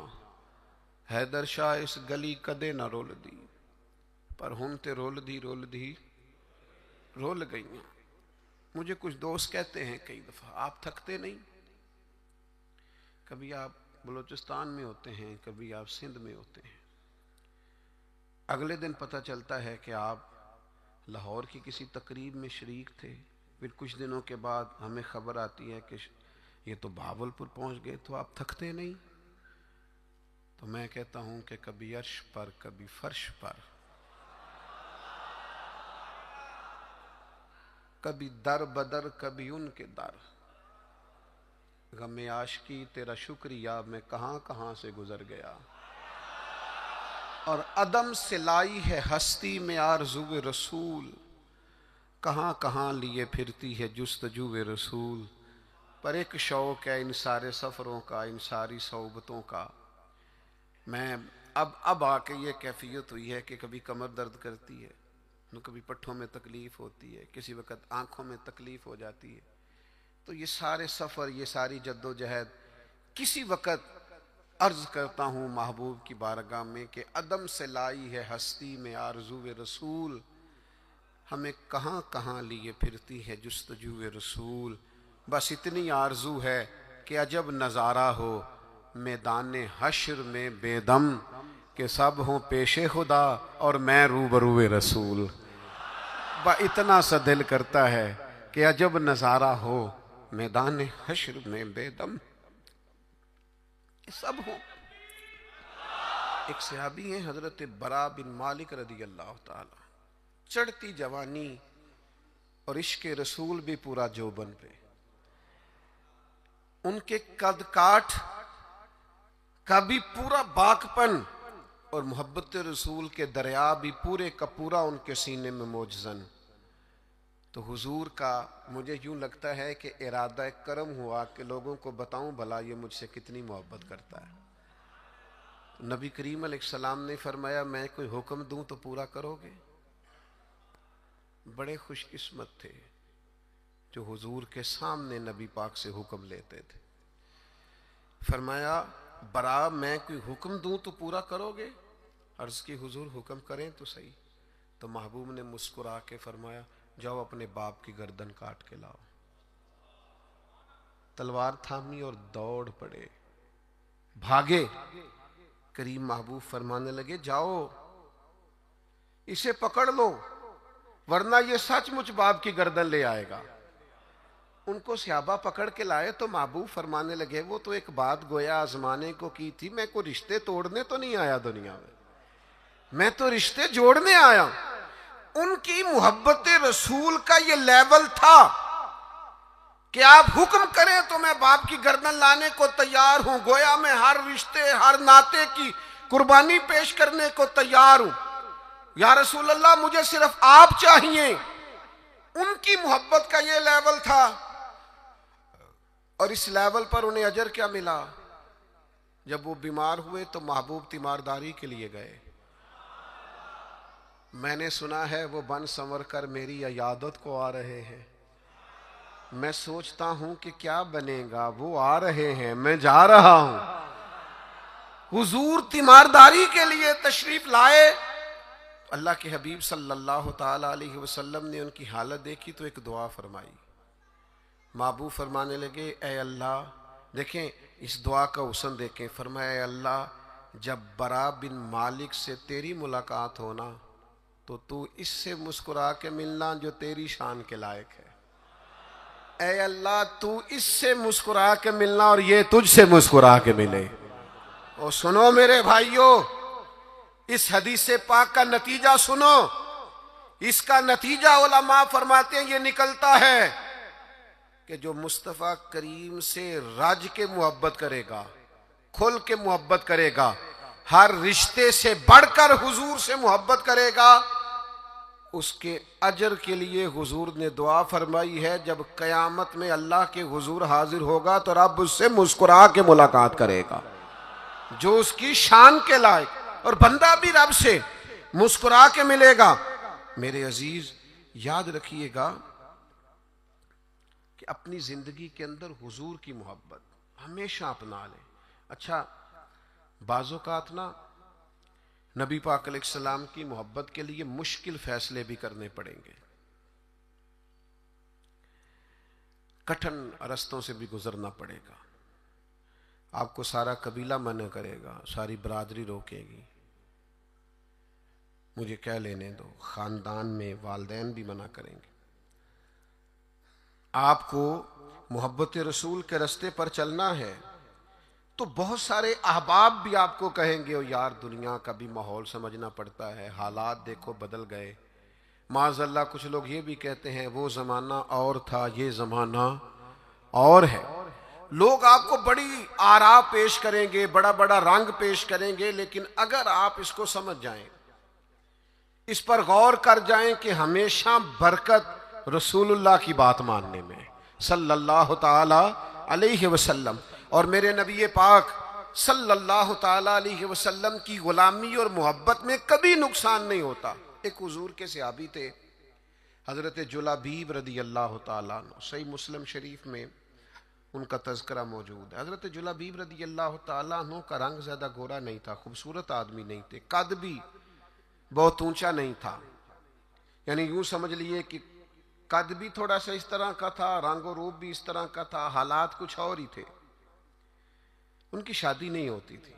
حیدر شاہ اس گلی کدے نہ رول دی، پر ہن تے رول دی رول گئیاں. مجھے کچھ دوست کہتے ہیں کئی دفعہ، آپ تھکتے نہیں؟ کبھی آپ بلوچستان میں ہوتے ہیں، کبھی آپ سندھ میں ہوتے ہیں، اگلے دن پتہ چلتا ہے کہ آپ لاہور کی کسی تقریب میں شریک تھے. پھر کچھ دنوں کے بعد ہمیں خبر آتی ہے کہ یہ تو بہاولپور پہنچ گئے. تو آپ تھکتے نہیں؟ تو میں کہتا ہوں کہ کبھی عرش پر، کبھی فرش پر، کبھی در بدر، کبھی ان کے در. غم عاشقی تیرا شکریہ میں کہاں کہاں سے گزر گیا، اور عدم سے لائی ہے ہستی میں آرزو رسول. کہاں کہاں لیے پھرتی ہے جستجو رسول. پر ایک شوق ہے ان سارے سفروں کا، ان ساری صحبتوں کا. میں اب آ کے یہ کیفیت ہوئی ہے کہ کبھی کمر درد کرتی ہے، کبھی پٹھوں میں تکلیف ہوتی ہے، کسی وقت آنکھوں میں تکلیف ہو جاتی ہے. تو یہ سارے سفر، یہ ساری جد و جہد، کسی وقت عرض کرتا ہوں محبوب کی بارگاہ میں کہ عدم سے لائی ہے ہستی میں آرزو رسول. ہمیں کہاں کہاں لیے پھرتی ہے جستجو رسول. بس اتنی آرزو ہے کہ عجب نظارہ ہو میدان حشر میں بے دم، کہ سب ہوں پیش خدا اور میں روبرو رسول. اتنا سا دل کرتا ہے کہ عجب نظارہ ہو میدان حشر میں بے دم، سب ہوں. ایک صحابی ہیں حضرت برا بن مالک رضی اللہ تعالی، چڑھتی جوانی اور عشق رسول بھی پورا جوبن پہ. ان کے قد کاٹ کا بھی پورا باکپن اور محبت رسول کے دریا بھی پورے کا پورا ان کے سینے میں موجزن. تو حضور کا مجھے یوں لگتا ہے کہ ارادہ کرم ہوا کہ لوگوں کو بتاؤں بھلا یہ مجھ سے کتنی محبت کرتا ہے. نبی کریم علیہ السلام نے فرمایا میں کوئی حکم دوں تو پورا کرو گے؟ بڑے خوش قسمت تھے جو حضور کے سامنے نبی پاک سے حکم لیتے تھے. فرمایا برا میں کوئی حکم دوں تو پورا کرو گے؟ عرض کی حضور حکم کریں تو صحیح. تو محبوب نے مسکرا کے فرمایا جاؤ اپنے باپ کی گردن کاٹ کے لاؤ. تلوار تھامی اور دوڑ پڑے، بھاگے. کریم محبوب فرمانے لگے جاؤ اسے پکڑ لو ورنہ یہ سچ مچ باپ کی گردن لے آئے گا. ان کو صحابہ پکڑ کے لائے تو محبوب فرمانے لگے وہ تو ایک بات گویا آزمانے کو کی تھی، میں کوئی رشتے توڑنے تو نہیں آیا دنیا میں تو رشتے جوڑنے آیا. ان کی محبت رسول کا یہ لیول تھا کہ آپ حکم کریں تو میں باپ کی گردن لانے کو تیار ہوں. گویا میں ہر رشتے، ہر ناطے کی قربانی پیش کرنے کو تیار ہوں. یا رسول اللہ مجھے صرف آپ چاہیے. ان کی محبت کا یہ لیول تھا. اور اس لیول پر انہیں اجر کیا ملا؟ جب وہ بیمار ہوئے تو محبوب تیمارداری کے لیے گئے. میں نے سنا ہے وہ بن سنور کر میری عیادت کو آ رہے ہیں. میں سوچتا ہوں کہ کیا بنے گا، وہ آ رہے ہیں، میں جا رہا ہوں۔ حضور تیمارداری کے لیے تشریف لائے۔ اللہ کے حبیب صلی اللہ تعالی علیہ وسلم نے ان کی حالت دیکھی تو ایک دعا فرمائی۔ محبوب فرمانے لگے اے اللہ، دیکھیں اس دعا کا حسن دیکھیں، فرمایا اے اللہ جب برا بن مالک سے تیری ملاقات ہونا تو اس سے مسکرا کے ملنا جو تیری شان کے لائق ہے۔ اے اللہ تو اس سے مسکرا کے ملنا اور یہ تجھ سے مسکرا کے ملے۔ اور سنو میرے بھائیو، اس حدیث پاک کا نتیجہ سنو۔ اس کا نتیجہ علماء فرماتے ہیں یہ نکلتا ہے کہ جو مصطفیٰ کریم سے رج کے محبت کرے گا، کھل کے محبت کرے گا، ہر رشتے سے بڑھ کر حضور سے محبت کرے گا، اس کے اجر کے لیے حضور نے دعا فرمائی ہے جب قیامت میں اللہ کے حضور حاضر ہوگا تو رب اس سے مسکرا کے ملاقات کرے گا جو اس کی شان کے لائق، اور بندہ بھی رب سے مسکرا کے ملے گا۔ میرے عزیز یاد رکھیے گا کہ اپنی زندگی کے اندر حضور کی محبت ہمیشہ اپنا لیں۔ اچھا بعض اوقات نا نبی پاک علیہ السلام کی محبت کے لیے مشکل فیصلے بھی کرنے پڑیں گے، کٹھن رستوں سے بھی گزرنا پڑے گا۔ آپ کو سارا قبیلہ منع کرے گا، ساری برادری روکے گی، مجھے کہہ لینے دو، خاندان میں والدین بھی منع کریں گے۔ آپ کو محبت رسول کے رستے پر چلنا ہے تو بہت سارے احباب بھی آپ کو کہیں گے او یار دنیا کا بھی ماحول سمجھنا پڑتا ہے، حالات دیکھو بدل گئے۔ معاذ اللہ کچھ لوگ یہ بھی کہتے ہیں وہ زمانہ اور تھا یہ زمانہ اور ہے۔ لوگ آپ کو بڑی آراء پیش کریں گے، بڑا بڑا رنگ پیش کریں گے، لیکن اگر آپ اس کو سمجھ جائیں، اس پر غور کر جائیں کہ ہمیشہ برکت رسول اللہ کی بات ماننے میں صلی اللہ تعالی علیہ وسلم، اور میرے نبی پاک صلی اللہ تعالی علیہ وسلم کی غلامی اور محبت میں کبھی نقصان نہیں ہوتا۔ ایک حضور کے صحابی تھے حضرت جلابیب رضی اللہ تعالیٰ عنہ، صحیح مسلم شریف میں ان کا تذکرہ موجود ہے۔ حضرت جلابیب رضی اللہ تعالیٰ عنہ کا رنگ زیادہ گورا نہیں تھا، خوبصورت آدمی نہیں تھے، قد بھی بہت اونچا نہیں تھا، یعنی یوں سمجھ لیے کہ قد بھی تھوڑا سا اس طرح کا تھا، رنگ و روپ بھی اس طرح کا تھا، حالات کچھ اور ہی تھے۔ ان کی شادی نہیں ہوتی تھی۔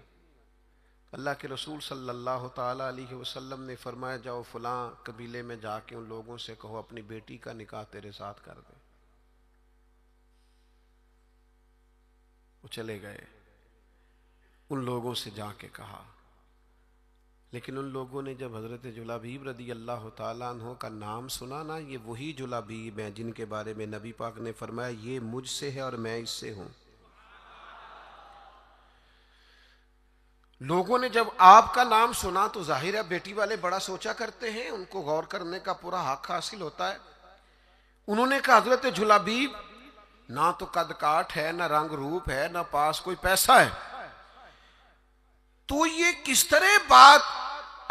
اللہ کے رسول صلی اللہ تعالی علیہ وسلم نے فرمایا جاؤ فلاں قبیلے میں جا کے ان لوگوں سے کہو اپنی بیٹی کا نکاح تیرے ساتھ کر دیں۔ وہ چلے گئے، ان لوگوں سے جا کے کہا، لیکن ان لوگوں نے جب حضرت جلابیب رضی اللہ تعالیٰ عنہ کا نام سنا نا، یہ وہی جلابیب ہیں جن کے بارے میں نبی پاک نے فرمایا یہ مجھ سے ہے اور میں اس سے ہوں۔ لوگوں نے جب آپ کا نام سنا تو ظاہر ہے بیٹی والے بڑا سوچا کرتے ہیں، ان کو غور کرنے کا پورا حق حاصل ہوتا ہے۔ انہوں نے کہا حضرت جلابیب نہ تو قد کاٹ ہے، نہ رنگ روپ ہے، نہ پاس کوئی پیسہ ہے، تو یہ کس طرح بات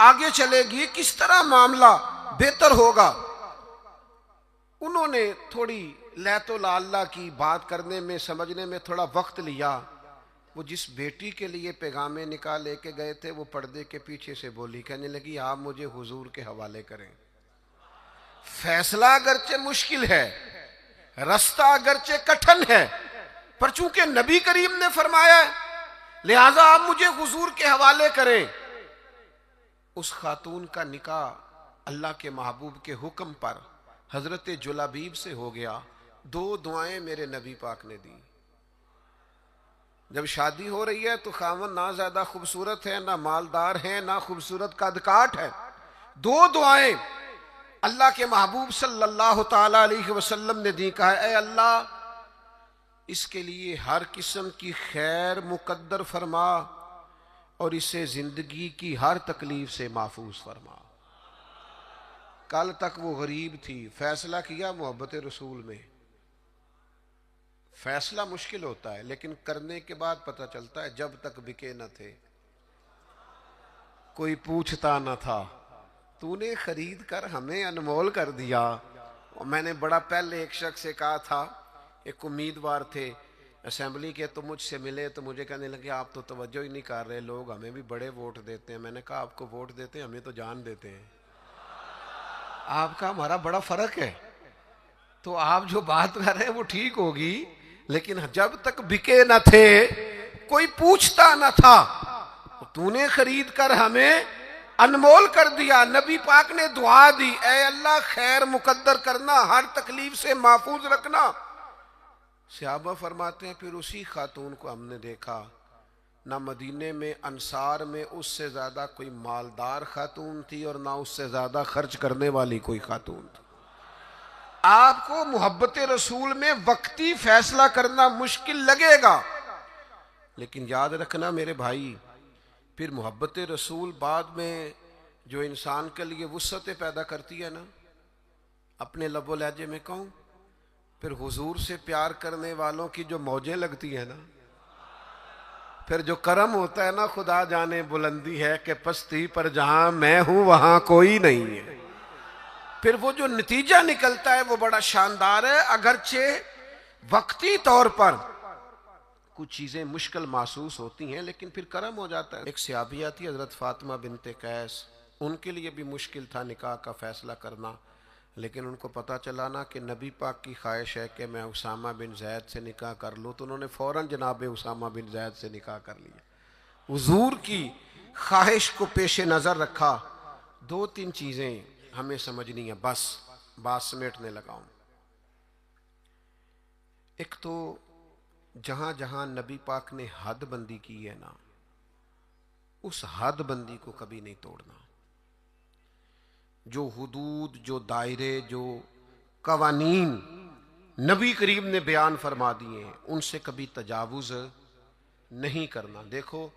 آگے چلے گی، کس طرح معاملہ بہتر ہوگا؟ انہوں نے تھوڑی لیت و لالا کی بات کرنے میں، سمجھنے میں تھوڑا وقت لیا۔ وہ جس بیٹی کے لیے پیغام نکاح لے کے گئے تھے وہ پردے کے پیچھے سے بولی، کہنے لگی آپ مجھے حضور کے حوالے کریں۔ فیصلہ اگرچہ مشکل ہے، رستہ اگرچہ کٹھن ہے، پر چونکہ نبی کریم نے فرمایا ہے لہٰذا آپ مجھے حضور کے حوالے کریں۔ اس خاتون کا نکاح اللہ کے محبوب کے حکم پر حضرت جلابیب سے ہو گیا۔ 2 دعائیں میرے نبی پاک نے دی۔ جب شادی ہو رہی ہے تو خاوند نہ زیادہ خوبصورت ہے، نہ مالدار ہے، نہ خوبصورت قد کاٹ ہے، 2 دعائیں اللہ کے محبوب صلی اللہ تعالی علیہ وسلم نے دی۔ کہا اے اللہ اس کے لیے ہر قسم کی خیر مقدر فرما اور اسے زندگی کی ہر تکلیف سے محفوظ فرما۔ کل تک وہ غریب تھی، فیصلہ کیا محبت رسول میں۔ فیصلہ مشکل ہوتا ہے لیکن کرنے کے بعد پتہ چلتا ہے جب تک بکے نہ تھے کوئی پوچھتا نہ تھا، تو نے خرید کر ہمیں انمول کر دیا۔ اور میں نے بڑا پہلے ایک شخص سے کہا تھا ایک امیدوار تھے اسمبلی کے، تو مجھ سے ملے تو مجھے کہنے لگے آپ تو توجہ ہی نہیں کر رہے، لوگ ہمیں بھی بڑے ووٹ دیتے ہیں۔ میں نے کہا آپ کو ووٹ دیتے ہیں، ہمیں تو جان دیتے ہیں۔ آپ کا ہمارا بڑا فرق ہے، تو آپ جو بات کر رہے ہیں وہ ٹھیک ہوگی، لیکن جب تک بکے نہ تھے کوئی پوچھتا نہ تھا، تو نے خرید کر ہمیں انمول کر دیا۔ نبی پاک نے دعا دی، اے اللہ خیر مقدر کرنا، ہر تکلیف سے محفوظ رکھنا۔ صحابہ فرماتے ہیں پھر اسی خاتون کو ہم نے دیکھا، نہ مدینے میں انصار میں اس سے زیادہ کوئی مالدار خاتون تھی اور نہ اس سے زیادہ خرچ کرنے والی کوئی خاتون تھی۔ آپ کو محبت رسول میں وقتی فیصلہ کرنا مشکل لگے گا، لیکن یاد رکھنا میرے بھائی، پھر محبت رسول بعد میں جو انسان کے لیے وسعتیں پیدا کرتی ہے نا، اپنے لب و لہجے میں کہوں، پھر حضور سے پیار کرنے والوں کی جو موجیں لگتی ہیں نا، پھر جو کرم ہوتا ہے نا، خدا جانے بلندی ہے کہ پستی پر جہاں میں ہوں وہاں کوئی نہیں ہے، پھر وہ جو نتیجہ نکلتا ہے وہ بڑا شاندار ہے۔ اگرچہ وقتی طور پر کچھ چیزیں مشکل محسوس ہوتی ہیں، لیکن پھر کرم ہو جاتا ہے۔ ایک صحابیہ تھی حضرت فاطمہ بنت قیس، ان کے لیے بھی مشکل تھا نکاح کا فیصلہ کرنا، لیکن ان کو پتا چلا نا کہ نبی پاک کی خواہش ہے کہ میں اسامہ بن زید سے نکاح کر لوں، تو انہوں نے فوراً جناب اسامہ بن زید سے نکاح کر لیا۔ حضور کی خواہش کو پیش نظر رکھا۔ دو تین چیزیں ہمیں سمجھنی ہیں، بس بات سمیٹنے لگا ہوں۔ ایک تو جہاں جہاں نبی پاک نے حد بندی کی ہے نا، اس حد بندی کو کبھی نہیں توڑنا۔ جو حدود، جو دائرے، جو قوانین نبی کریم نے بیان فرما دیے ہیں، ان سے کبھی تجاوز نہیں کرنا۔ دیکھو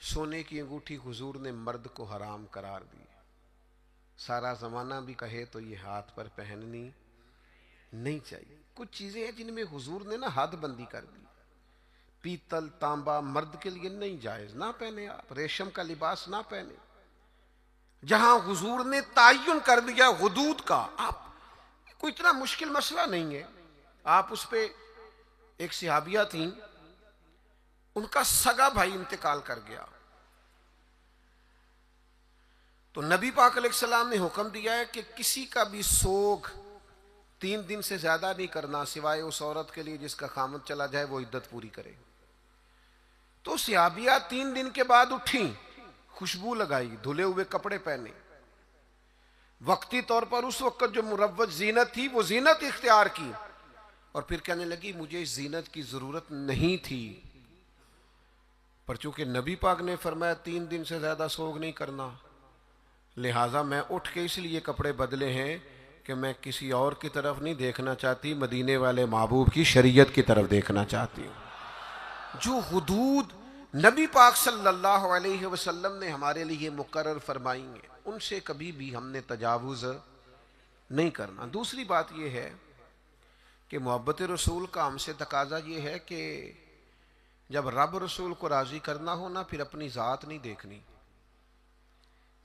سونے کی انگوٹھی حضور نے مرد کو حرام قرار دی، سارا زمانہ بھی کہے تو یہ ہاتھ پر پہننی نہیں چاہیے۔ کچھ چیزیں ہیں جن میں حضور نے نا حد بندی کر دی۔ پیتل تانبا مرد کے لیے نہیں جائز، نہ پہنے آپ، ریشم کا لباس نہ پہنے۔ جہاں حضور نے تعین کر دیا حدود کا، آپ کوئی اتنا مشکل مسئلہ نہیں ہے۔ آپ اس پہ، ایک صحابیہ تھیں، ان کا سگا بھائی انتقال کر گیا، تو نبی پاک علیہ السلام نے حکم دیا ہے کہ کسی کا بھی سوگ 3 دن سے زیادہ نہیں کرنا، سوائے اس عورت کے لیے جس کا خامد چلا جائے وہ عدت پوری کرے۔ تو صحابیہ 3 دن کے بعد اٹھیں، خوشبو لگائی، دھلے ہوئے کپڑے پہنے، وقتی طور پر اس وقت جو مروج زینت تھی وہ زینت اختیار کی، اور پھر کہنے لگی مجھے اس زینت کی ضرورت نہیں تھی، پر چونکہ نبی پاک نے فرمایا 3 دن سے زیادہ سوگ نہیں کرنا، لہٰذا میں اٹھ کے اس لیے کپڑے بدلے ہیں کہ میں کسی اور کی طرف نہیں دیکھنا چاہتی، مدینے والے محبوب کی شریعت کی طرف دیکھنا چاہتی ہوں۔ جو حدود نبی پاک صلی اللہ علیہ وسلم نے ہمارے لیے مقرر فرمائی ہیں، ان سے کبھی بھی ہم نے تجاوز نہیں کرنا۔ دوسری بات یہ ہے کہ محبت رسول کا ہم سے تقاضا یہ ہے کہ جب رب رسول کو راضی کرنا ہو نا، پھر اپنی ذات نہیں دیکھنی،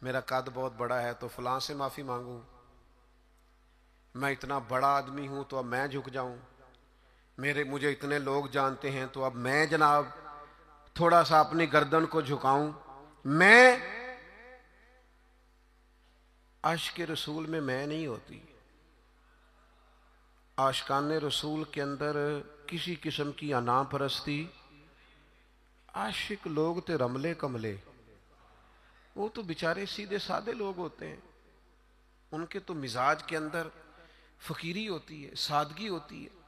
میرا قد بہت بڑا ہے تو فلاں سے معافی مانگوں، میں اتنا بڑا آدمی ہوں تو اب میں جھک جاؤں، مجھے اتنے لوگ جانتے ہیں تو اب میں جناب تھوڑا سا اپنی گردن کو جھکاؤں۔ میں عاشق رسول میں نہیں ہوتی۔ عاشقان رسول کے اندر کسی قسم کی انا پرستی، عاشق لوگ تے رملے کملے، وہ تو بیچارے سیدھے سادے لوگ ہوتے ہیں، ان کے تو مزاج کے اندر فقیری ہوتی ہے، سادگی ہوتی ہے۔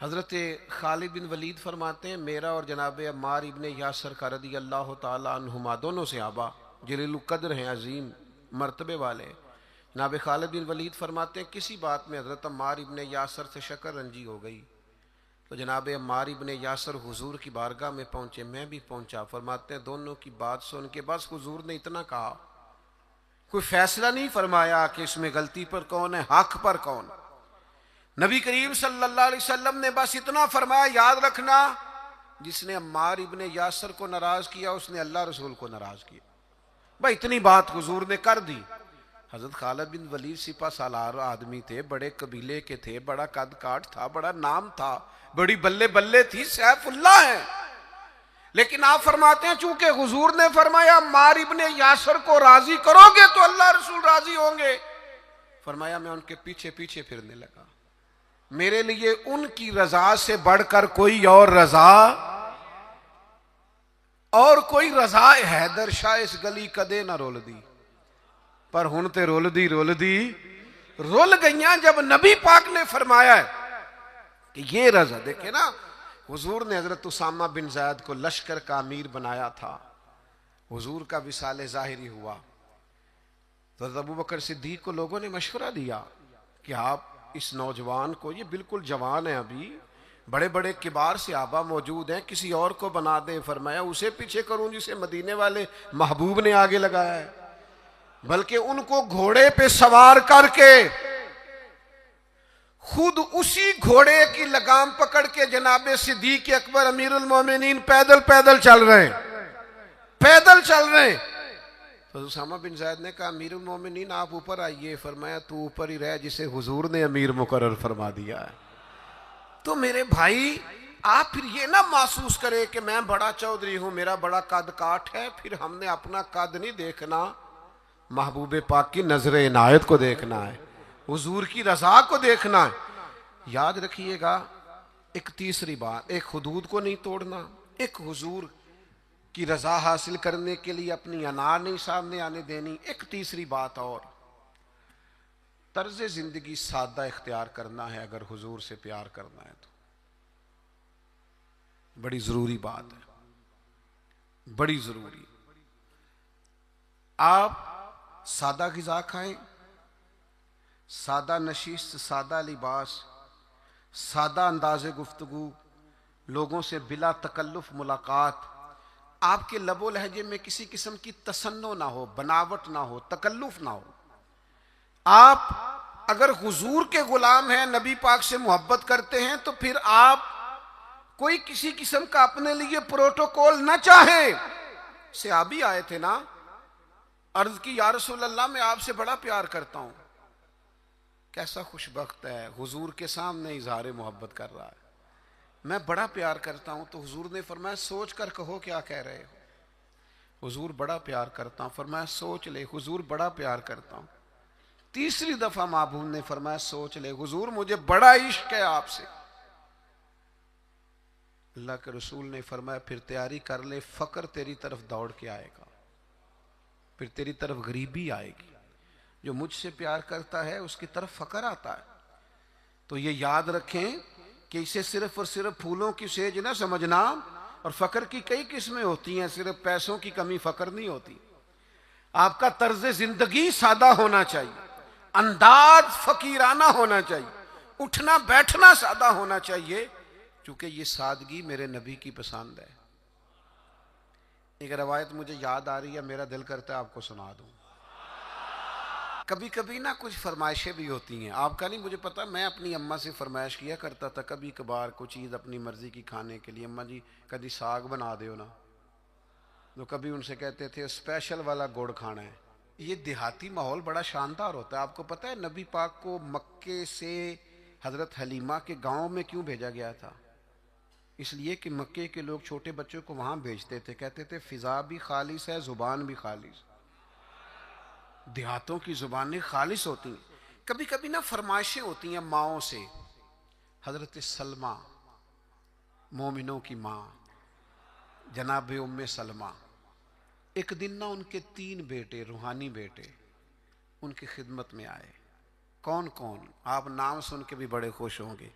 حضرت خالد بن ولید فرماتے ہیں میرا اور جناب عمار ابن یاسر کا رضی اللہ تعالی عنہما، دونوں صحابہ جلیل القدر ہیں، عظیم مرتبے والے، جناب خالد بن ولید فرماتے ہیں کسی بات میں حضرت عمار ابن یاسر سے شکر رنجی ہو گئی، تو جناب عمار ابن یاسر حضور کی بارگاہ میں پہنچے، میں بھی پہنچا، فرماتے ہیں دونوں کی بات سن کے بس حضور نے اتنا کہا، کوئی فیصلہ نہیں فرمایا کہ اس میں غلطی پر کون ہے، حق پر کون۔ نبی کریم صلی اللہ علیہ وسلم نے بس اتنا فرمایا، یاد رکھنا جس نے عمار ابن یاسر کو ناراض کیا اس نے اللہ رسول کو ناراض کیا، بھائی اتنی بات حضور نے کر دی۔ حضرت خالد بن ولید سپہ سالار آدمی تھے، بڑے قبیلے کے تھے، بڑا قد کاٹ تھا، بڑا نام تھا، بڑی بلے بلے تھی، سیف اللہ ہے. لیکن آپ فرماتے ہیں چونکہ حضور نے فرمایا عمار ابن یاسر کو راضی کرو گے تو اللہ رسول راضی ہوں گے، فرمایا میں ان کے پیچھے پیچھے پھرنے لگا. میرے لیے ان کی رضا سے بڑھ کر کوئی اور رضا، اور کوئی رضا حیدر شاہ اس گلی کدے نہ رول دی، پر ہن تے رول دی رول گئیاں جب نبی پاک نے فرمایا ہے کہ یہ رضا. دیکھیں نا، حضور نے حضرت اسامہ بن زید کو لشکر کا امیر بنایا تھا، حضور کا وصال ظاہری ہوا تو حضرت ابو بکر صدیق کو لوگوں نے مشورہ دیا کہ آپ اس نوجوان کو، یہ بالکل جوان ہے ابھی، بڑے بڑے کبار صحابہ موجود ہیں، کسی اور کو بنا دیں. فرمایا اسے پیچھے کروں جسے مدینے والے محبوب نے آگے لگایا ہے، بلکہ ان کو گھوڑے پہ سوار کر کے خود اسی گھوڑے کی لگام پکڑ کے جناب صدیق اکبر امیر المومنین پیدل چل رہے ہیں. تو اسامہ بن زید نے کہا امیر المومنین آپ اوپر آئیے. فرمایا تو اوپر ہی رہ جسے حضور نے امیر مقرر فرما دیا ہے. تو میرے بھائی آپ پھر یہ نہ محسوس کرے کہ میں بڑا چودھری ہوں، میرا بڑا قد کاٹ ہے، پھر ہم نے اپنا قد نہیں دیکھنا، محبوب پاک کی نظر عنایت کو دیکھنا ہے، حضور کی رضا کو دیکھنا ہے. یاد رکھیے گا ایک تیسری بات، ایک حدود کو نہیں توڑنا، ایک حضور کی رضا حاصل کرنے کے لیے اپنی انا نہیں سامنے آنے دینی. ایک تیسری بات اور، طرز زندگی سادہ اختیار کرنا ہے اگر حضور سے پیار کرنا ہے تو. بڑی ضروری بات ہے، بڑی ضروری. آپ سادہ غذا کھائیں، سادہ نشست، سادہ لباس، سادہ انداز گفتگو، لوگوں سے بلا تکلف ملاقات، آپ کے لب و لہجے میں کسی قسم کی تصنع نہ ہو، بناوٹ نہ ہو، تکلف نہ ہو. آپ اگر حضور کے غلام ہیں، نبی پاک سے محبت کرتے ہیں، تو پھر آپ کوئی کسی قسم کا اپنے لیے پروٹوکول نہ چاہیں. صحابی آئے تھے نا، عرض کی یا رسول اللہ میں آپ سے بڑا پیار کرتا ہوں. کیسا خوش بخت ہے، حضور کے سامنے اظہار محبت کر رہا ہے، میں بڑا پیار کرتا ہوں. تو حضور نے فرمایا سوچ کر کہو کیا کہہ رہے ہو. حضور بڑا پیار کرتا ہوں. فرمایا سوچ لے. حضور بڑا پیار کرتا ہوں. تیسری دفعہ محبوب نے فرمایا سوچ لے. حضور مجھے بڑا عشق ہے آپ سے. اللہ کے رسول نے فرمایا پھر تیاری کر لے، فقر تیری طرف دوڑ کے آئے گا، پھر تیری طرف غریبی آئے گی. جو مجھ سے پیار کرتا ہے اس کی طرف فقر آتا ہے. تو یہ یاد رکھیں کہ اسے صرف اور صرف پھولوں کی سیج نہ سمجھنا، اور فقر کی کئی قسمیں ہوتی ہیں، صرف پیسوں کی کمی فقر نہیں ہوتی. آپ کا طرز زندگی سادہ ہونا چاہیے، انداز فقیرانہ ہونا چاہیے، اٹھنا بیٹھنا سادہ ہونا چاہیے، کیونکہ یہ سادگی میرے نبی کی پسند ہے. ایک روایت مجھے یاد آ رہی ہے، میرا دل کرتا ہے آپ کو سنا دوں. کبھی کبھی نا کچھ فرمائشیں بھی ہوتی ہیں، آپ کا نہیں مجھے پتا، میں اپنی اماں سے فرمائش کیا کرتا تھا کبھی کبھار کوئی چیز اپنی مرضی کی کھانے کے لیے. اماں جی کبھی ساگ بنا دیو نا، تو کبھی ان سے کہتے تھے اسپیشل والا گڑ کھانا ہے. یہ دیہاتی ماحول بڑا شاندار ہوتا ہے. آپ کو پتا ہے نبی پاک کو مکے سے حضرت حلیمہ کے گاؤں میں کیوں بھیجا گیا تھا؟ اس لیے کہ مکے کے لوگ چھوٹے بچوں کو وہاں بھیجتے تھے، کہتے تھے فضا بھی خالص ہے، زبان بھی خالص. دیہاتوں کی زبانیں خالص ہوتی ہیں. کبھی کبھی نا فرمائشیں ہوتی ہیں ماؤں سے. حضرت سلمہ مومنوں کی ماں جناب ام سلمہ، ایک دن نا ان کے 3 بیٹے روحانی بیٹے ان کی خدمت میں آئے. کون کون؟ آپ نام سن کے بھی بڑے خوش ہوں گے.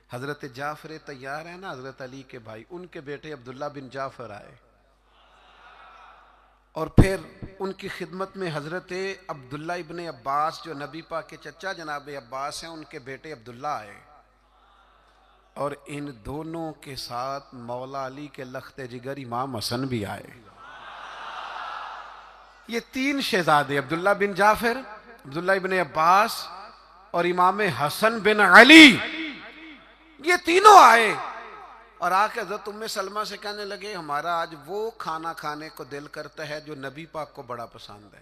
حضرت جعفر طیار ہیں نا، حضرت علی کے بھائی، ان کے بیٹے عبداللہ بن جعفر آئے. اور پھر ان کی خدمت میں حضرت عبداللہ ابن عباس جو نبی پاک کے چچا جناب عباس ہیں، ان کے بیٹے عبداللہ آئے. اور ان دونوں کے ساتھ مولا علی کے لخت جگر امام حسن بھی آئے. یہ 3 شہزادے عبداللہ بن جعفر، عبداللہ ابن عباس اور امام حسن بن علی، یہ تینوں آئے اور آ کے حضرت ام سلمہ سے کہنے لگے ہمارا آج وہ کھانا کھانے کو دل کرتا ہے جو نبی پاک کو بڑا پسند ہے.